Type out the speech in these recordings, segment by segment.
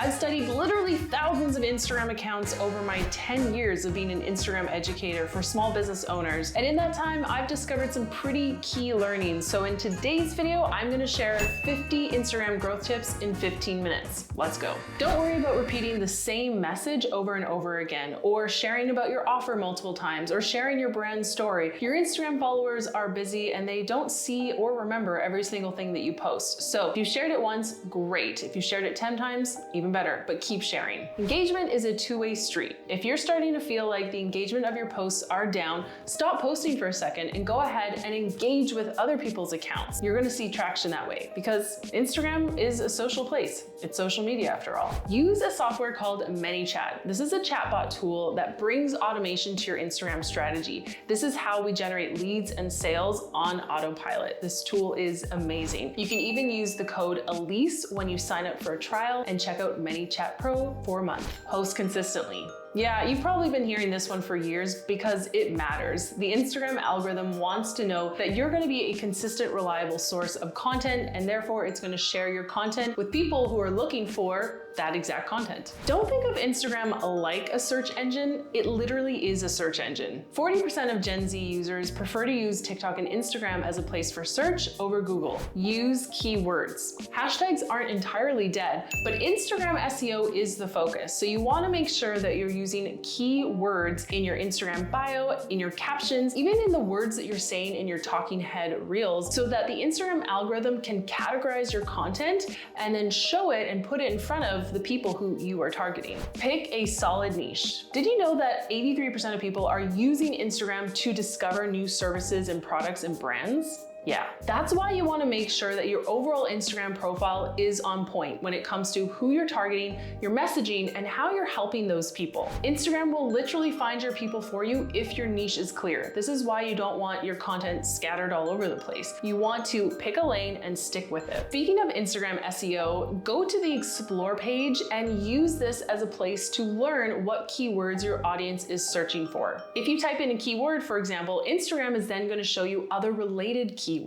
I've studied literally thousands of Instagram accounts over my 10 years of being an Instagram educator for small business owners. And in that time, I've discovered some pretty key learnings. So in today's video, I'm gonna share 50 Instagram growth tips in 15 minutes. Let's go. Don't worry about repeating the same message over and over again, or sharing about your offer multiple times, or sharing your brand story. Your Instagram followers are busy and they don't see or remember every single thing that you post. So if you shared it once, great. If you shared it 10 times, even better, but keep sharing. Engagement is a two-way street. If you're starting to feel like the engagement of your posts are down, stop posting for a second and go ahead and engage with other people's accounts. You're gonna see traction that way because Instagram is a social place. It's social media after all. Use a software called ManyChat. This is a chatbot tool that brings automation to your Instagram strategy. This is how we generate leads and sales on autopilot. This tool is amazing. You can even use the code Elise when you sign up for a trial and check out ManyChat Pro for a month. Post consistently. Yeah, you've probably been hearing this one for years because it matters. The Instagram algorithm wants to know that you're going to be a consistent, reliable source of content, and therefore it's going to share your content with people who are looking for that exact content. Don't think of Instagram like a search engine. It literally is a search engine. 40% of Gen Z users prefer to use TikTok and Instagram as a place for search over Google. Use keywords. Hashtags aren't entirely dead, but Instagram SEO is the focus. So you want to make sure that you're using keywords in your Instagram bio, in your captions, even in the words that you're saying in your talking head reels, so that the Instagram algorithm can categorize your content and then show it and put it in front of the people who you are targeting. Pick a solid niche. Did you know that 83% of people are using Instagram to discover new services and products and brands? Yeah, that's why you want to make sure that your overall Instagram profile is on point when it comes to who you're targeting, your messaging, and how you're helping those people. Instagram will literally find your people for you if your niche is clear. This is why you don't want your content scattered all over the place. You want to pick a lane and stick with it. Speaking of Instagram SEO, go to the Explore page and use this as a place to learn what keywords your audience is searching for. If you type in a keyword, for example, Instagram is then going to show you other related keywords.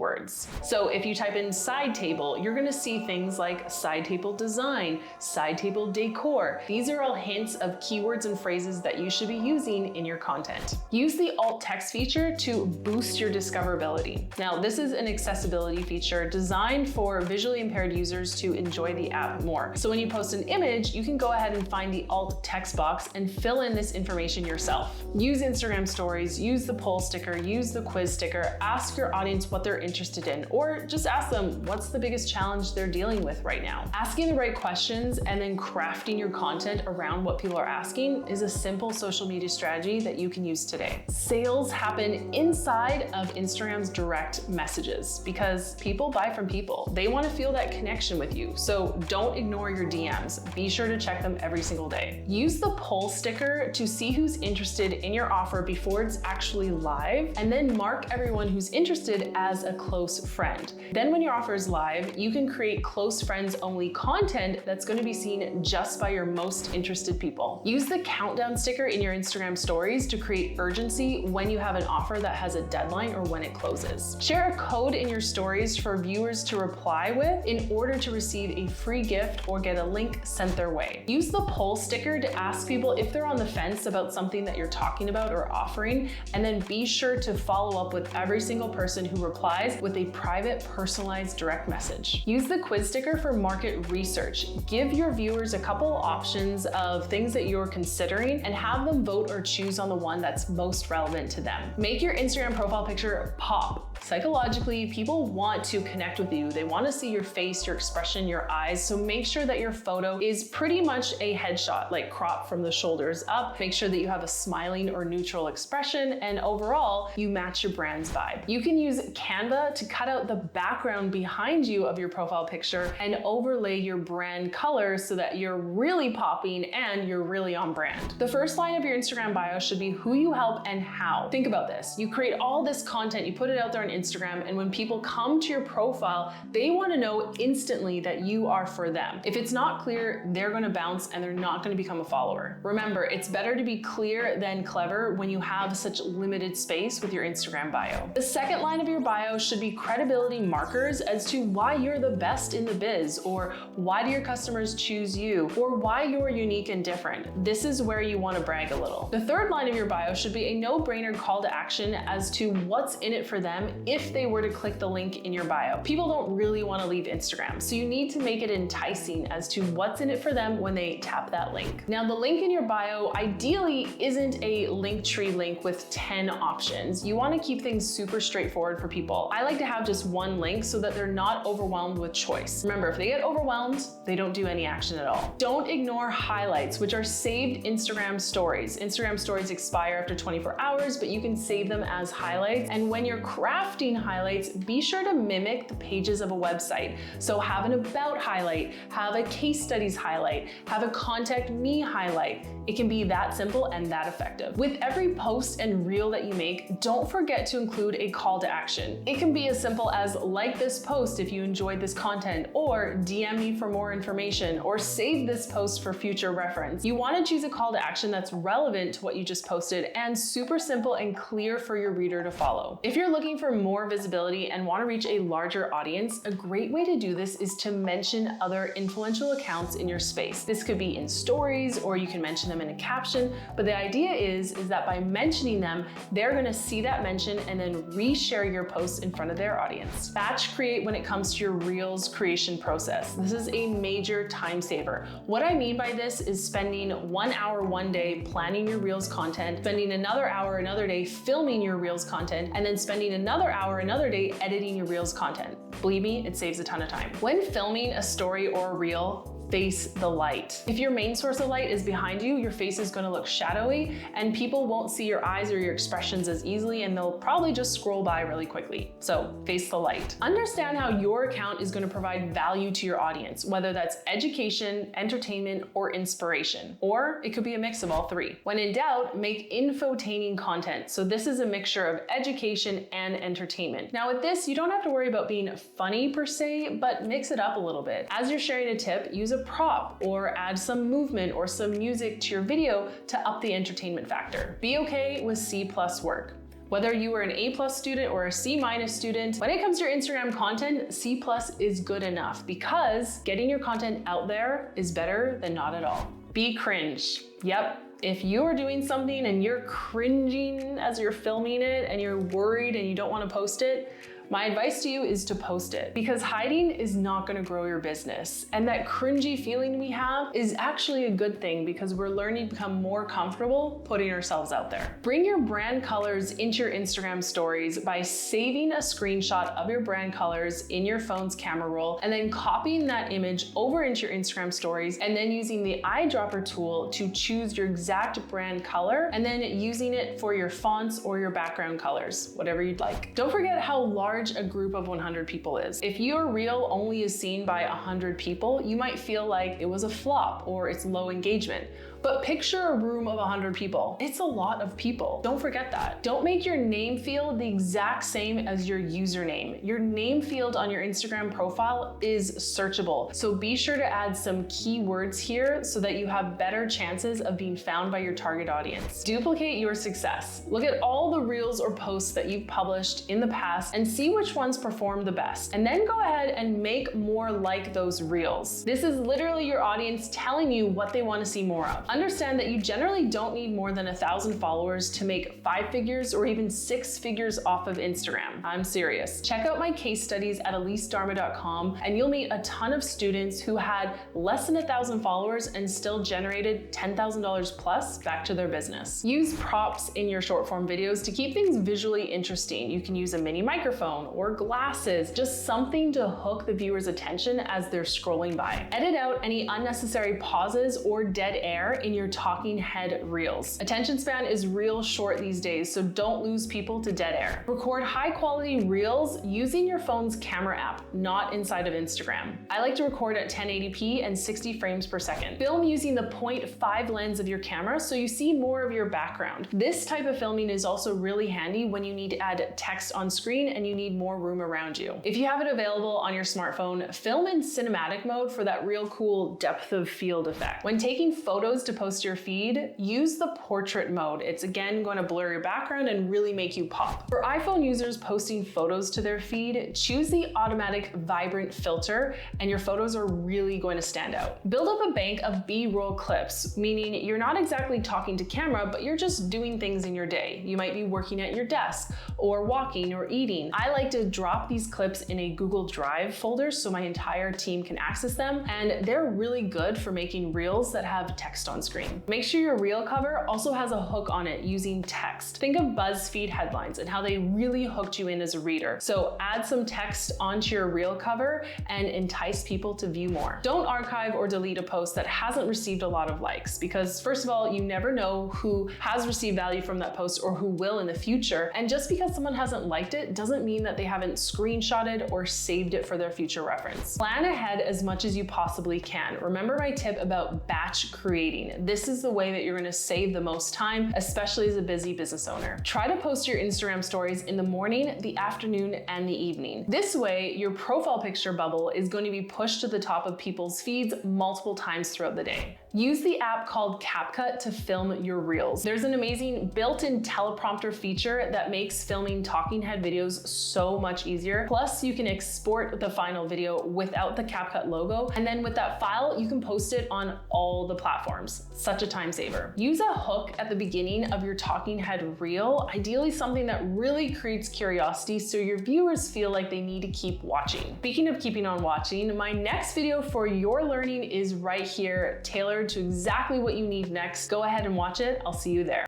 So if you type in side table, you're gonna see things like side table design, side table decor. These are all hints of keywords and phrases that you should be using in your content. Use the alt text feature to boost your discoverability. Now, this is an accessibility feature designed for visually impaired users to enjoy the app more. So when you post an image, you can go ahead and find the alt text box and fill in this information yourself. Use Instagram stories, use the poll sticker, use the quiz sticker, ask your audience what they're interested in, or just ask them what's the biggest challenge they're dealing with right now. Asking the right questions and then crafting your content around what people are asking is a simple social media strategy that you can use today. Sales happen inside of Instagram's direct messages because people buy from people. They want to feel that connection with you. So don't ignore your DMs. Be sure to check them every single day. Use the poll sticker to see who's interested in your offer before it's actually live, and then mark everyone who's interested as a close friend. Then when your offer is live, you can create close friends only content that's going to be seen just by your most interested people. Use the countdown sticker in your Instagram stories to create urgency when you have an offer that has a deadline or when it closes. Share a code in your stories for viewers to reply with in order to receive a free gift or get a link sent their way. Use the poll sticker to ask people if they're on the fence about something that you're talking about or offering, and then be sure to follow up with every single person who replies with a private, personalized direct message. Use the quiz sticker for market research. Give your viewers a couple options of things that you're considering and have them vote or choose on the one that's most relevant to them. Make your Instagram profile picture pop. Psychologically, people want to connect with you. They want to see your face, your expression, your eyes. So make sure that your photo is pretty much a headshot, like cropped from the shoulders up. Make sure that you have a smiling or neutral expression, and overall, you match your brand's vibe. You can use Canva to cut out the background behind you of your profile picture and overlay your brand color so that you're really popping and you're really on brand. The first line of your Instagram bio should be who you help and how. Think about this. You create all this content, you put it out there on Instagram, and when people come to your profile, they want to know instantly that you are for them. If it's not clear, they're going to bounce and they're not going to become a follower. Remember, it's better to be clear than clever when you have such limited space with your Instagram bio. The second line of your bio should be credibility markers as to why you're the best in the biz, or why do your customers choose you, or why you're unique and different. This is where you want to brag a little. The third line of your bio should be a no-brainer call to action as to what's in it for them if they were to click the link in your bio. People don't really want to leave Instagram, so you need to make it enticing as to what's in it for them when they tap that link. Now, the link in your bio ideally isn't a Linktree link with 10 options. You want to keep things super straightforward for people. I like to have just one link so that they're not overwhelmed with choice. Remember, if they get overwhelmed, they don't do any action at all. Don't ignore highlights, which are saved Instagram stories. Instagram stories expire after 24 hours, but you can save them as highlights. And when you're crafting highlights, be sure to mimic the pages of a website. So have an about highlight, have a case studies highlight, have a contact me highlight. It can be that simple and that effective. With every post and reel that you make, don't forget to include a call to action. It can be as simple as like this post if you enjoyed this content, or DM me for more information, or save this post for future reference. You want to choose a call to action that's relevant to what you just posted and super simple and clear for your reader to follow. If you're looking for more visibility and want to reach a larger audience, a great way to do this is to mention other influential accounts in your space. This could be in stories, or you can mention them in a caption, but the idea is that by mentioning them, they're going to see that mention and then reshare your posts in front of their audience. Batch create when it comes to your Reels creation process. This is a major time saver. What I mean by this is spending 1 hour one day planning your Reels content, spending another hour another day filming your Reels content, and then spending another hour another day editing your Reels content. Believe me, it saves a ton of time. When filming a story or a reel, face the light. If your main source of light is behind you, your face is going to look shadowy and people won't see your eyes or your expressions as easily, and they'll probably just scroll by really quickly. So face the light. Understand how your account is going to provide value to your audience, whether that's education, entertainment, or inspiration. Or it could be a mix of all three. When in doubt, make infotaining content. So this is a mixture of education and entertainment. Now with this, you don't have to worry about being funny per se, but mix it up a little bit. As you're sharing a tip, use a prop or add some movement or some music to your video to up the entertainment factor. Be okay with C+ work. Whether you are an A+ student or a C- student, when it comes to your Instagram content, C+ is good enough because getting your content out there is better than not at all. Be cringe. Yep. If you're doing something and you're cringing as you're filming it and you're worried and you don't want to post it, my advice to you is to post it, because hiding is not going to grow your business. And that cringy feeling we have is actually a good thing because we're learning to become more comfortable putting ourselves out there. Bring your brand colors into your Instagram stories by saving a screenshot of your brand colors in your phone's camera roll and then copying that image over into your Instagram stories, and then using the eyedropper tool to choose your exact brand color and then using it for your fonts or your background colors, whatever you'd like. Don't forget how large a group of 100 people is. If your reel only is seen by 100 people, you might feel like it was a flop or it's low engagement. But picture a room of 100 people. It's a lot of people. Don't forget that. Don't make your name field the exact same as your username. Your name field on your Instagram profile is searchable. So be sure to add some keywords here so that you have better chances of being found by your target audience. Duplicate your success. Look at all the reels or posts that you've published in the past and see which ones perform the best. And then go ahead and make more like those reels. This is literally your audience telling you what they want to see more of. Understand that you generally don't need more than 1,000 followers to make 5 figures or even 6 figures off of Instagram. I'm serious. Check out my case studies at elisedharma.com and you'll meet a ton of students who had less than 1,000 followers and still generated $10,000 plus back to their business. Use props in your short form videos to keep things visually interesting. You can use a mini microphone or glasses, just something to hook the viewer's attention as they're scrolling by. Edit out any unnecessary pauses or dead air in your talking head reels. Attention span is real short these days, so don't lose people to dead air. Record high quality reels using your phone's camera app, not inside of Instagram. I like to record at 1080p and 60 frames per second. Film using the 0.5 lens of your camera so you see more of your background. This type of filming is also really handy when you need to add text on screen and you need need more room around you. If you have it available on your smartphone, film in cinematic mode for that real cool depth of field effect. When taking photos to post to your feed, use the portrait mode. It's again going to blur your background and really make you pop. For iPhone users posting photos to their feed, choose the automatic vibrant filter and your photos are really going to stand out. Build up a bank of B-roll clips, meaning you're not exactly talking to camera, but you're just doing things in your day. You might be working at your desk or walking or eating. I like to drop these clips in a Google Drive folder so my entire team can access them, and they're really good for making reels that have text on screen. Make sure your reel cover also has a hook on it using text. Think of BuzzFeed headlines and how they really hooked you in as a reader. So add some text onto your reel cover and entice people to view more. Don't archive or delete a post that hasn't received a lot of likes, because first of all, you never know who has received value from that post or who will in the future. And just because someone hasn't liked it doesn't mean that they haven't screenshotted or saved it for their future reference. Plan ahead as much as you possibly can. Remember my tip about batch creating. This is the way that you're going to save the most time, especially as a busy business owner. Try to post your Instagram stories in the morning, the afternoon, and the evening. This way, your profile picture bubble is going to be pushed to the top of people's feeds multiple times throughout the day. Use the app called CapCut to film your reels. There's an amazing built-in teleprompter feature that makes filming talking head videos so much easier. Plus, you can export the final video without the CapCut logo, and then with that file, you can post it on all the platforms. Such a time saver. Use a hook at the beginning of your talking head reel, ideally something that really creates curiosity so your viewers feel like they need to keep watching. Speaking of keeping on watching, my next video for your learning is right here, tailored to exactly what you need next. Go ahead and watch it. I'll see you there.